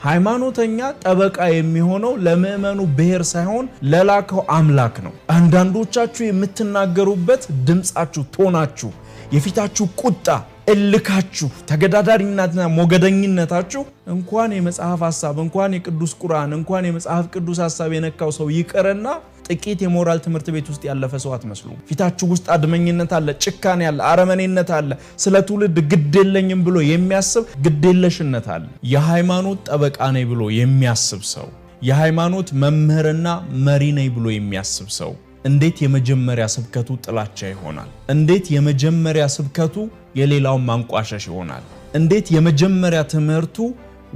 ሃይማኖተኛ ጠበቃ የሚሆነው ለምእመኑ ብሔር ሳይሆን ለላከው አምላክ ነው። አንዳንዶቻችሁ የምትናገሩበት ድምጻችሁ፣ ቶናችሁ፣ የፊታችሁ ቁጣ፣ እልካችሁ፣ ተገዳዳሪነትና ሞገደኝነታችሁ እንኳን የመጽሐፍ ሐሳብ እንኳን የቅዱስ ቁርአን እንኳን የመጽሐፍ ቅዱስ ሐሳብ የነካው ሰው ይቀርና ጥቂት የሞራል ትምህርት ቤት ውስጥ ያለፈ ሰው አትመስሉ። ፊታችሁ ውስጥ አድመኝነት አለ፣ ጭካኔ አለ፣ አረመኔነት አለ። ስለ ትውልድ ግዴለኝም ብሎ የሚያስብ ግዴለሽነት አለ። የሃይማኖት ጠበቃ ነኝ ብሎ የሚያስብ ሰው፣ የሃይማኖት መምህርና መሪ ነኝ ብሎ የሚያስብ ሰው እንዴት የመጀመሪያ ስብከቱ ጥላቻ ይሆናል? እንዴት የመጀመሪያ ስብከቱ የሌላውን ማንቋሸሽ ይሆናል? እንዴት የመጀመሪያ ትምህርቱ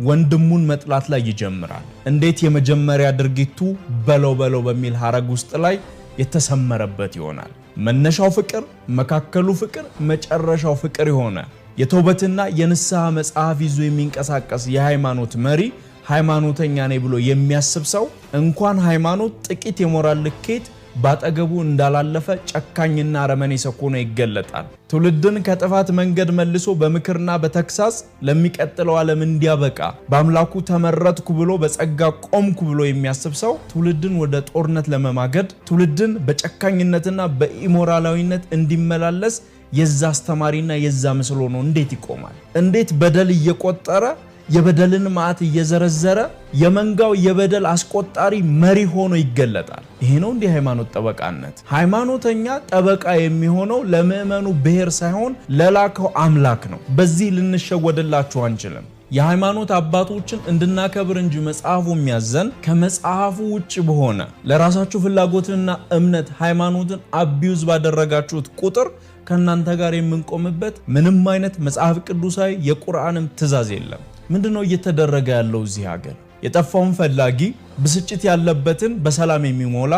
ወንድሙን መጥላት ላይ ይጀምራል? እንዴት የመጀመሪያ ድርጊቱ በለው በሚል ሐረግ ውስጥ ላይ የተሰመረበት ይሆናል? መነሻው ፍቅር፣ መካከሉ ፍቅር፣ መጨረሻው ፍቅር የሆነ የተውበትና የንስሐ መጽሐፍ ይዞ የሚንቀሳቀስ የሃይማኖት መሪ ሃይማኖተኛ ነኝ ብሎ የሚያስብ ሰው እንኳን ሃይማኖት ጥቂት የሞራል ልኬት ባጠገቡ እንዳላለፈ ጨካኝና አረመኔ ሰው ሆኖ ይገለጣል። ትውልድን ከጥፋት መንገድ መልሶ በምክርና በተክሳጽ ለሚቀጥለው ዓለም እንዲያበቃ በአምላኩ ተመረጥኩ ብሎ በጸጋ ቆምኩ ብሎ የሚያስብ ሰው ትውልድን ወደ ጦርነት ለመማገድ ትውልድን በጨካኝነትና በኢሞራላዊነት እንዲመላለስ የዛ አስተማሪና የዛ ምስል ሆኖ እንዴት ይቆማል? እንዴት በደል እየቆጠረ የበደልን ማዕት እየዘረዘረ የመንጋው የበደል አስቆጣሪ መሪ ሆኖ ይገለጣል? ይሄ ነው እንዲህ ሃይማኖት ጠበቃነት። ሃይማኖተኛ ጠበቃ የሚሆነው ለምእመኑ ብሔር ሳይሆን ለላከው አምላክ ነው። በዚህ ልንሸወድላችሁ አንችልም። የሃይማኖት አባቶችን እንድናከብር እንጂ መጽሐፉ የሚያዘን ከመጽሐፉ ውጭ በሆነ ለራሳችሁ ፍላጎትና እምነት ሃይማኖትን አቢዩዝ ባደረጋችሁት ቁጥር ከናንተ ጋር የምንቆምበት ምንም አይነት መጽሐፍ ቅዱሳዊ የቁርአንም ትእዛዝ የለም። ምንድነው እየተደረገ ያለው እዚህ ሀገር? የጠፋውን ፈላጊ፣ ብስጭት ያለበትን በሰላም የሚሞላ፣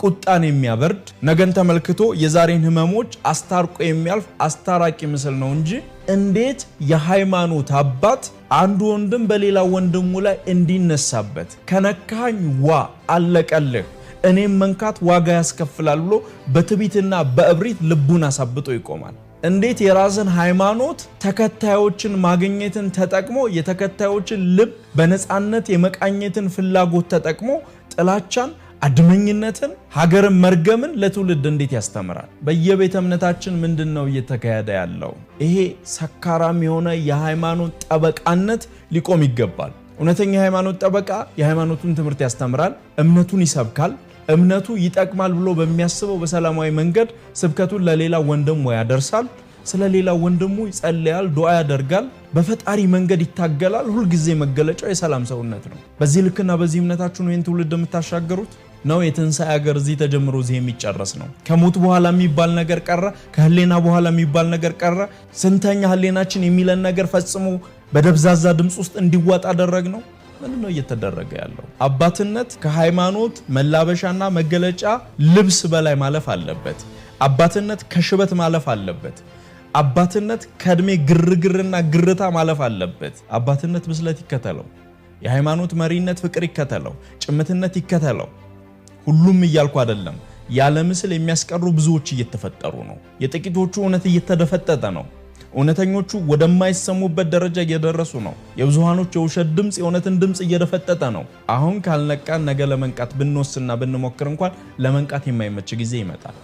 ቁጣን የሚያበርድ፣ ነገን ተመልክቶ የዛሬን ህመሞች አስታርቆ የሚያልፍ አስታራቂ ምስል ነው እንጂ እንዴት የሃይማኖት አባት አንዱ ወንድም በሌላ ወንድሙ ላይ እንዲነሳበት ከነካኝ ዋ አለቀልህ እኔም መንካት ዋጋ ያስከፍላል ብሎ በትዕቢትና በእብሪት ልቡን አሳብጦ ይቆማል? እንዴት የራስን ሃይማኖት ተከታዮችን ማግኘትን ተጠቅሞ የተከታዮችን ልብ በነፃነት የመቃኘትን ፍላጎት ተጠቅሞ ጥላቻን፣ አድመኝነትን፣ ሀገርን መርገምን ለትውልድ እንዴት ያስተምራል? በየቤተ እምነታችን ምንድነው እየተካሄደ ያለው? ይሄ ሰካራም የሆነ የሃይማኖት ጠበቃነት ሊቆም ይገባል። እውነተኛ የሃይማኖት ጠበቃ የሃይማኖቱን ትምህርት ያስተምራል፣ እምነቱን ይሰብካል፣ እምነቱ ይጠቅማል ብሎ በሚያስበው በሰላማዊ መንገድ ስብከቱን ለሌላ ወንድሙ ያደርሳል፣ ስለ ሌላ ወንድሙ ይጸልያል፣ ዱዓ ያደርጋል፣ በፈጣሪ መንገድ ይታገላል። ሁሉ ጊዜ መገለጫው የሰላም ሰውነት ነው። በዚህ ልክና በዚህ እምነታችሁ ነው ይህን ትውልድ የምታሻገሩት? ነው የትንሣኤ ሀገር እዚህ ተጀምሮ እዚህ የሚጨረስ ነው? ከሞት በኋላ የሚባል ነገር ቀረ? ከህሌና በኋላ የሚባል ነገር ቀረ? ስንተኛ ህሌናችን የሚለን ነገር ፈጽሞ በደብዛዛ ድምጽ ውስጥ እንዲዋጣ አደረግ ነው? ምንድነው እየተደረገ ያለው? አባትነት ከሃይማኖት መላበሻና መገለጫ ልብስ በላይ ማለፍ አለበት። አባትነት ከሽበት ማለፍ አለበት። አባትነት ከእድሜ ግርግርና ግርታ ማለፍ አለበት። አባትነት ብስለት ይከተለው። የሃይማኖት መሪነት ፍቅር ይከተለው። ጭምትነት ይከተለው። ሁሉም እያልኩ አይደለም። ያለ ምስል የሚያስቀሩ ብዙዎች እየተፈጠሩ ነው። የጥቂቶቹ እውነት እየተደፈጠጠ ነው። እውነተኞቹ ወደማይሰሙበት ደረጃ እየደረሱ ነው። የብዙሃኖች የውሸት ድምጽ የእውነትን ድምጽ እየደፈጠጠ ነው። አሁን ካልነቃን ነገ ለመንቃት ብንወስና ብንሞክር እንኳን ለመንቃት የማይመች ጊዜ ይመጣል።